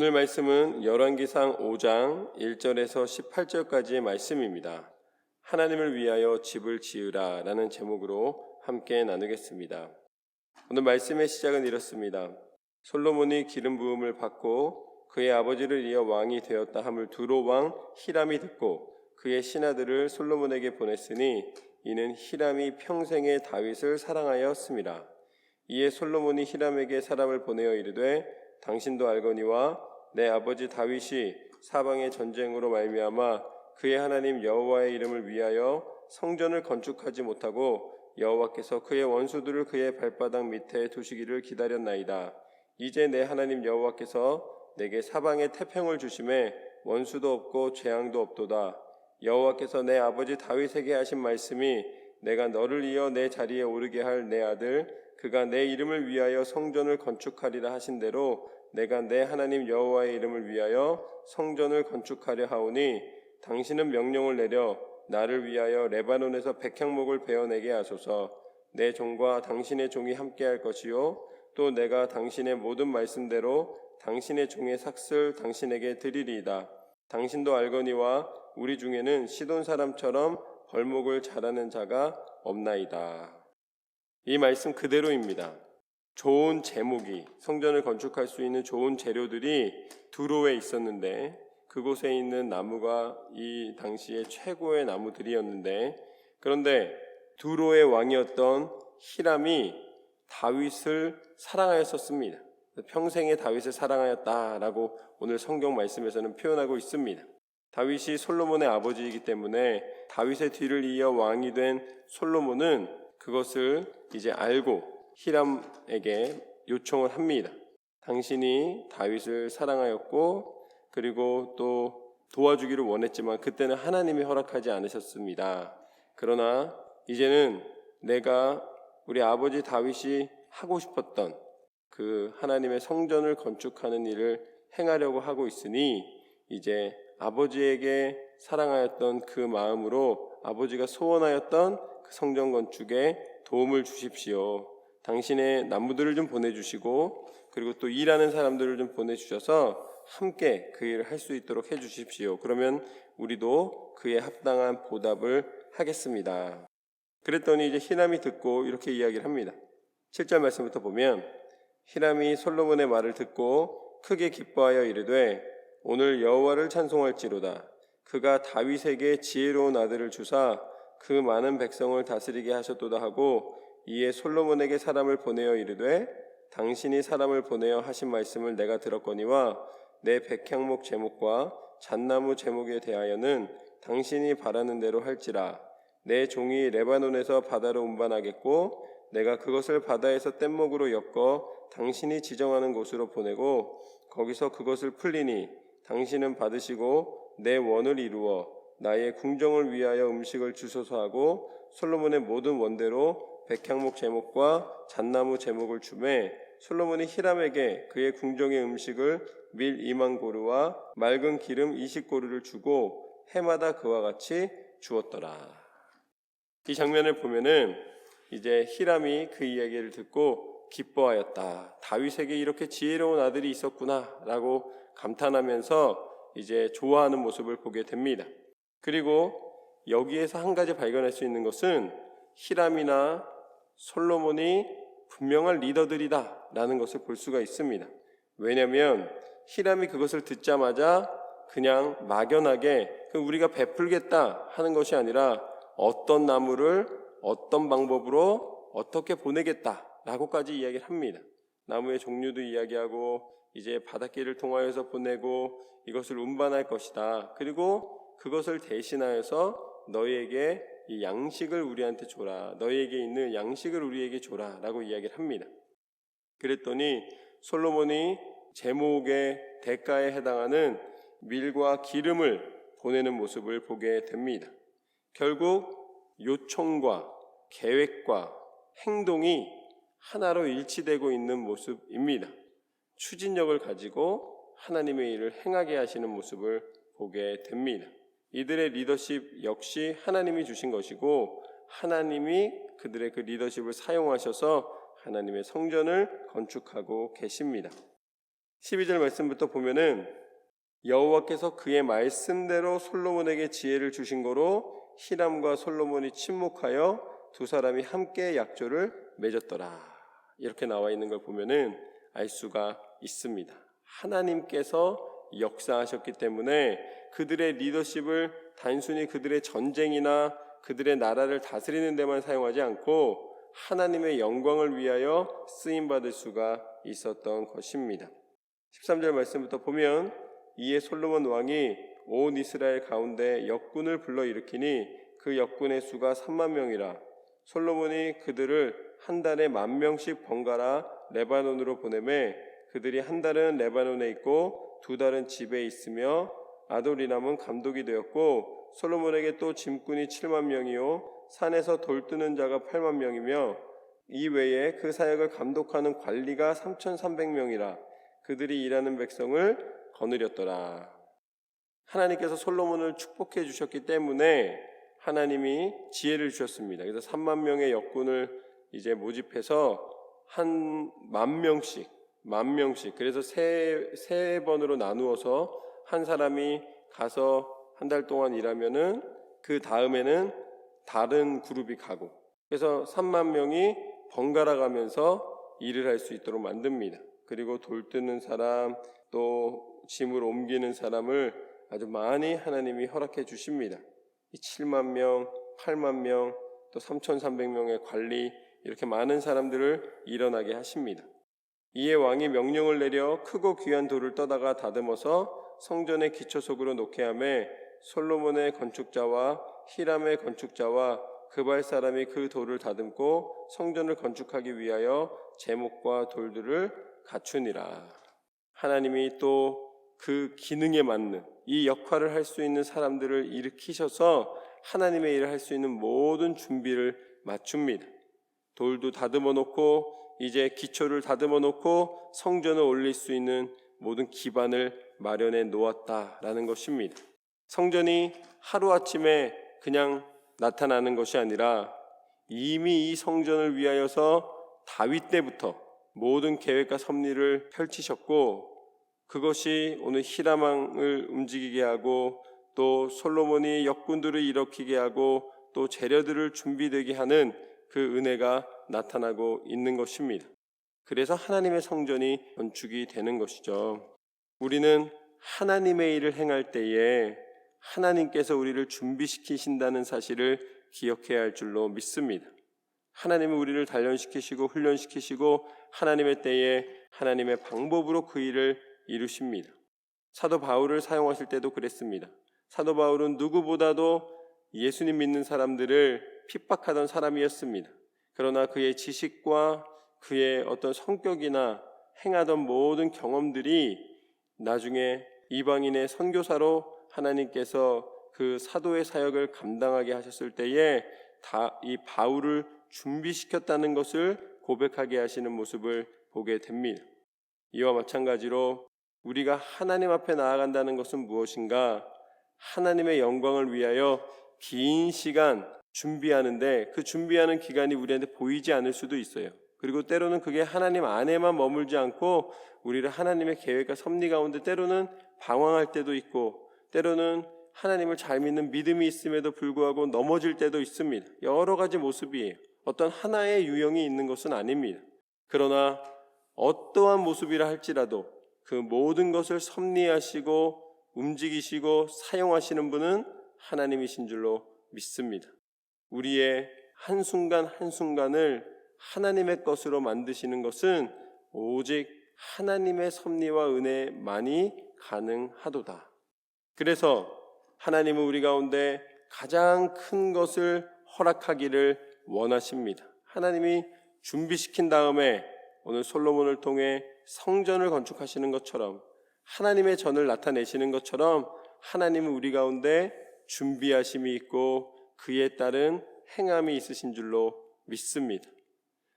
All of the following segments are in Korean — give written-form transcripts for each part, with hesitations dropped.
오늘 말씀은 열왕기상 5장 1절에서 18절까지의 말씀입니다. 하나님을 위하여 집을 지으라 라는 제목으로 함께 나누겠습니다. 오늘 말씀의 시작은 이렇습니다. 솔로몬이 기름 부음을 받고 그의 아버지를 이어 왕이 되었다 함을 두로 왕 히람이 듣고 그의 신하들을 솔로몬에게 보냈으니 이는 히람이 평생에 다윗을 사랑하였습니다. 이에 솔로몬이 히람에게 사람을 보내어 이르되 당신도 알거니와 내 아버지 다윗이 사방의 전쟁으로 말미암아 그의 하나님 여호와의 이름을 위하여 성전을 건축하지 못하고 여호와께서 그의 원수들을 그의 발바닥 밑에 두시기를 기다렸나이다. 이제 내 하나님 여호와께서 내게 사방에 태평을 주심에 원수도 없고 재앙도 없도다. 여호와께서 내 아버지 다윗에게 하신 말씀이 내가 너를 이어 내 자리에 오르게 할 내 아들 그가 내 이름을 위하여 성전을 건축하리라 하신 대로 내가 내 하나님 여호와의 이름을 위하여 성전을 건축하려 하오니 당신은 명령을 내려 나를 위하여 레바논에서 백향목을 베어내게 하소서. 내 종과 당신의 종이 함께할 것이요 또 내가 당신의 모든 말씀대로 당신의 종의 삭슬 당신에게 드리리이다. 당신도 알거니와 우리 중에는 시돈 사람처럼 벌목을 잘하는 자가 없나이다. 이 말씀 그대로입니다. 좋은 제목이 성전을 건축할 수 있는 좋은 재료들이 두로에 있었는데 그곳에 있는 나무가 이 당시에 최고의 나무들이었는데 그런데 두로의 왕이었던 히람이 다윗을 사랑하였었습니다. 평생에 다윗을 사랑하였다라고 오늘 성경 말씀에서는 표현하고 있습니다. 다윗이 솔로몬의 아버지이기 때문에 다윗의 뒤를 이어 왕이 된 솔로몬은 그것을 이제 알고 히람에게 요청을 합니다. 당신이 다윗을 사랑하였고 그리고 또 도와주기를 원했지만 그때는 하나님이 허락하지 않으셨습니다. 그러나 이제는 내가 우리 아버지 다윗이 하고 싶었던 그 하나님의 성전을 건축하는 일을 행하려고 하고 있으니 이제 아버지에게 사랑하였던 그 마음으로 아버지가 소원하였던 그 성전 건축에 도움을 주십시오. 당신의 나무들을 좀 보내주시고 그리고 또 일하는 사람들을 좀 보내주셔서 함께 그 일을 할 수 있도록 해주십시오. 그러면 우리도 그에 합당한 보답을 하겠습니다. 그랬더니 이제 히람이 듣고 이렇게 이야기를 합니다. 7절 말씀부터 보면 히람이 솔로몬의 말을 듣고 크게 기뻐하여 이르되 오늘 여호와를 찬송할지로다. 그가 다윗에게 지혜로운 아들을 주사 그 많은 백성을 다스리게 하셨도다 하고 이에 솔로몬에게 사람을 보내어 이르되 당신이 사람을 보내어 하신 말씀을 내가 들었거니와 내 백향목 제목과 잣나무 제목에 대하여는 당신이 바라는 대로 할지라. 내 종이 레바논에서 바다로 운반하겠고 내가 그것을 바다에서 뗏목으로 엮어 당신이 지정하는 곳으로 보내고 거기서 그것을 풀리니 당신은 받으시고 내 원을 이루어 나의 궁정을 위하여 음식을 주소서 하고 솔로몬의 모든 원대로 백향목 제목과 잣나무 제목을 주매 솔로몬이 히람에게 그의 궁정의 음식을 밀 2만 고루와 맑은 기름 20고루를 주고 해마다 그와 같이 주었더라. 이 장면을 보면은 이제 히람이 그 이야기를 듣고 기뻐하였다. 다윗에게 이렇게 지혜로운 아들이 있었구나라고 감탄하면서 이제 좋아하는 모습을 보게 됩니다. 그리고 여기에서 한 가지 발견할 수 있는 것은 히람이나 솔로몬이 분명한 리더들이다 라는 것을 볼 수가 있습니다. 왜냐하면 히람이 그것을 듣자마자 그냥 막연하게 우리가 베풀겠다 하는 것이 아니라 어떤 나무를 어떤 방법으로 어떻게 보내겠다라고까지 이야기를 합니다. 나무의 종류도 이야기하고 이제 바닷길을 통하여서 보내고 이것을 운반할 것이다. 그리고 그것을 대신하여서 너희에게 이 양식을 우리한테 줘라. 너희에게 있는 양식을 우리에게 줘라 라고 이야기를 합니다. 그랬더니 솔로몬이 제목의 대가에 해당하는 밀과 기름을 보내는 모습을 보게 됩니다. 결국 요청과 계획과 행동이 하나로 일치되고 있는 모습입니다. 추진력을 가지고 하나님의 일을 행하게 하시는 모습을 보게 됩니다. 이들의 리더십 역시 하나님이 주신 것이고 하나님이 그들의 그 리더십을 사용하셔서 하나님의 성전을 건축하고 계십니다. 12절 말씀부터 보면은 여호와께서 그의 말씀대로 솔로몬에게 지혜를 주신 거로 히람과 솔로몬이 친목하여 두 사람이 함께 약조를 맺었더라. 이렇게 나와 있는 걸 보면은 알 수가 있습니다. 하나님께서 역사하셨기 때문에 그들의 리더십을 단순히 그들의 전쟁이나 그들의 나라를 다스리는 데만 사용하지 않고 하나님의 영광을 위하여 쓰임받을 수가 있었던 것입니다. 13절 말씀부터 보면 이에 솔로몬 왕이 온 이스라엘 가운데 역군을 불러일으키니 그 역군의 수가 3만 명이라. 솔로몬이 그들을 한 달에 10,000명씩 번갈아 레바논으로 보내매 그들이 한 달은 레바논에 있고 두 달은 집에 있으며 아도리람은 감독이 되었고 솔로몬에게 또 짐꾼이 7만 명이요 산에서 돌 뜨는 자가 8만 명이며 이 외에 그 사역을 감독하는 관리가 3,300명이라. 그들이 일하는 백성을 거느렸더라. 하나님께서 솔로몬을 축복해 주셨기 때문에 하나님이 지혜를 주셨습니다. 그래서 3만 명의 역군을 이제 모집해서 한 10,000명씩 그래서 세 번으로 나누어서 한 사람이 가서 한 달 동안 일하면은 그 다음에는 다른 그룹이 가고 그래서 3만 명이 번갈아 가면서 일을 할 수 있도록 만듭니다. 그리고 돌 뜨는 사람 또 짐을 옮기는 사람을 아주 많이 하나님이 허락해 주십니다. 이 7만 명, 8만 명, 또 3,300명의 관리 이렇게 많은 사람들을 일어나게 하십니다. 이에 왕이 명령을 내려 크고 귀한 돌을 떠다가 다듬어서 성전의 기초석으로 놓게 하며 솔로몬의 건축자와 히람의 건축자와 그발 사람이 그 돌을 다듬고 성전을 건축하기 위하여 제목과 돌들을 갖추니라. 하나님이 또 그 기능에 맞는 이 역할을 할 수 있는 사람들을 일으키셔서 하나님의 일을 할 수 있는 모든 준비를 맞춥니다. 돌도 다듬어 놓고 이제 기초를 다듬어 놓고 성전을 올릴 수 있는 모든 기반을 마련해 놓았다라는 것입니다. 성전이 하루아침에 그냥 나타나는 것이 아니라 이미 이 성전을 위하여서 다윗 때부터 모든 계획과 섭리를 펼치셨고 그것이 오늘 히람 왕을 움직이게 하고 또 솔로몬이 역군들을 일으키게 하고 또 재료들을 준비되게 하는 그 은혜가 나타나고 있는 것입니다. 그래서 하나님의 성전이 건축이 되는 것이죠. 우리는 하나님의 일을 행할 때에 하나님께서 우리를 준비시키신다는 사실을 기억해야 할 줄로 믿습니다. 하나님은 우리를 단련시키시고 훈련시키시고 하나님의 때에 하나님의 방법으로 그 일을 이루십니다. 사도 바울을 사용하실 때도 그랬습니다. 사도 바울은 누구보다도 예수님 믿는 사람들을 핍박하던 사람이었습니다. 그러나 그의 지식과 그의 어떤 성격이나 행하던 모든 경험들이 나중에 이방인의 선교사로 하나님께서 그 사도의 사역을 감당하게 하셨을 때에 다 이 바울을 준비시켰다는 것을 고백하게 하시는 모습을 보게 됩니다. 이와 마찬가지로 우리가 하나님 앞에 나아간다는 것은 무엇인가? 하나님의 영광을 위하여 긴 시간 준비하는데 그 준비하는 기간이 우리한테 보이지 않을 수도 있어요. 그리고 때로는 그게 하나님 안에만 머물지 않고 우리를 하나님의 계획과 섭리 가운데 때로는 방황할 때도 있고 때로는 하나님을 잘 믿는 믿음이 있음에도 불구하고 넘어질 때도 있습니다. 여러 가지 모습이에요. 어떤 하나의 유형이 있는 것은 아닙니다. 그러나 어떠한 모습이라 할지라도 그 모든 것을 섭리하시고 움직이시고 사용하시는 분은 하나님이신 줄로 믿습니다. 우리의 한순간 한순간을 하나님의 것으로 만드시는 것은 오직 하나님의 섭리와 은혜만이 가능하도다. 그래서 하나님은 우리 가운데 가장 큰 것을 허락하기를 원하십니다. 하나님이 준비시킨 다음에 오늘 솔로몬을 통해 성전을 건축하시는 것처럼 하나님의 전을 나타내시는 것처럼 하나님은 우리 가운데 준비하심이 있고 그에 따른 행함이 있으신 줄로 믿습니다.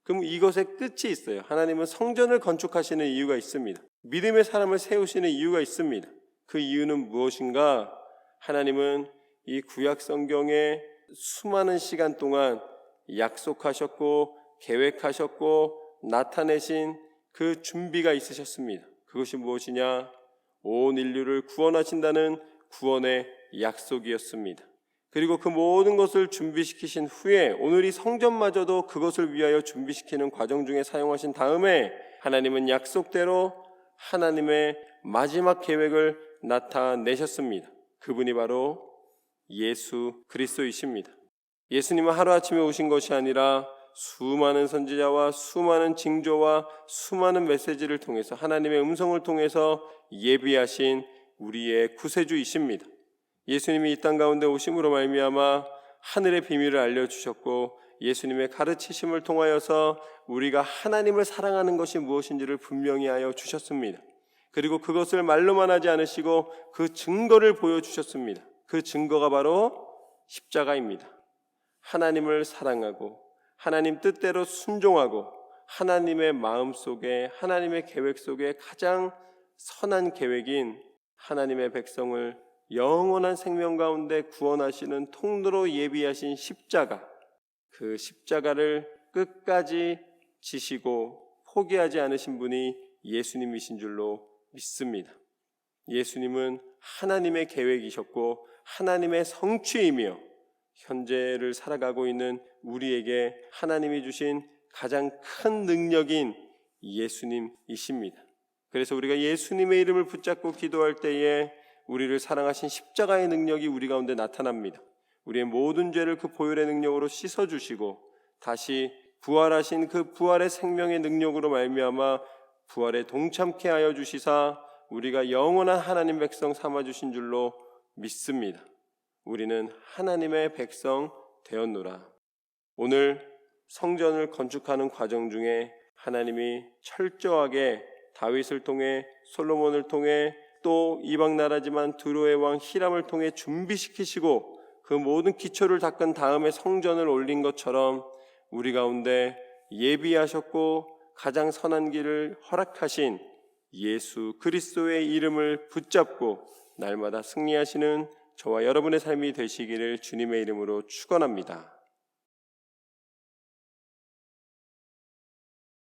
그럼 이것의 끝이 있어요. 하나님은 성전을 건축하시는 이유가 있습니다. 믿음의 사람을 세우시는 이유가 있습니다. 그 이유는 무엇인가? 하나님은 이 구약 성경에 수많은 시간 동안 약속하셨고 계획하셨고 나타내신 그 준비가 있으셨습니다. 그것이 무엇이냐? 온 인류를 구원하신다는 구원의 약속이었습니다. 그리고 그 모든 것을 준비시키신 후에 오늘 이 성전마저도 그것을 위하여 준비시키는 과정 중에 사용하신 다음에 하나님은 약속대로 하나님의 마지막 계획을 나타내셨습니다. 그분이 바로 예수 그리스도이십니다. 예수님은 하루아침에 오신 것이 아니라 수많은 선지자와 수많은 징조와 수많은 메시지를 통해서 하나님의 음성을 통해서 예비하신 우리의 구세주이십니다. 예수님이 이 땅 가운데 오심으로 말미암아 하늘의 비밀을 알려주셨고 예수님의 가르치심을 통하여서 우리가 하나님을 사랑하는 것이 무엇인지를 분명히 하여 주셨습니다. 그리고 그것을 말로만 하지 않으시고 그 증거를 보여주셨습니다. 그 증거가 바로 십자가입니다. 하나님을 사랑하고 하나님 뜻대로 순종하고 하나님의 마음 속에 하나님의 계획 속에 가장 선한 계획인 하나님의 백성을 영원한 생명 가운데 구원하시는 통로로 예비하신 십자가, 그 십자가를 끝까지 지시고 포기하지 않으신 분이 예수님이신 줄로 믿습니다. 예수님은 하나님의 계획이셨고 하나님의 성취이며 현재를 살아가고 있는 우리에게 하나님이 주신 가장 큰 능력인 예수님이십니다. 그래서 우리가 예수님의 이름을 붙잡고 기도할 때에 우리를 사랑하신 십자가의 능력이 우리 가운데 나타납니다. 우리의 모든 죄를 그 보혈의 능력으로 씻어주시고 다시 부활하신 그 부활의 생명의 능력으로 말미암아 부활에 동참케 하여 주시사 우리가 영원한 하나님 백성 삼아주신 줄로 믿습니다. 우리는 하나님의 백성 되었노라. 오늘 성전을 건축하는 과정 중에 하나님이 철저하게 다윗을 통해 솔로몬을 통해 또 이방 나라지만 두로의 왕 히람을 통해 준비시키시고 그 모든 기초를 닦은 다음에 성전을 올린 것처럼 우리 가운데 예비하셨고 가장 선한 길을 허락하신 예수 그리스도의 이름을 붙잡고 날마다 승리하시는 저와 여러분의 삶이 되시기를 주님의 이름으로 축원합니다.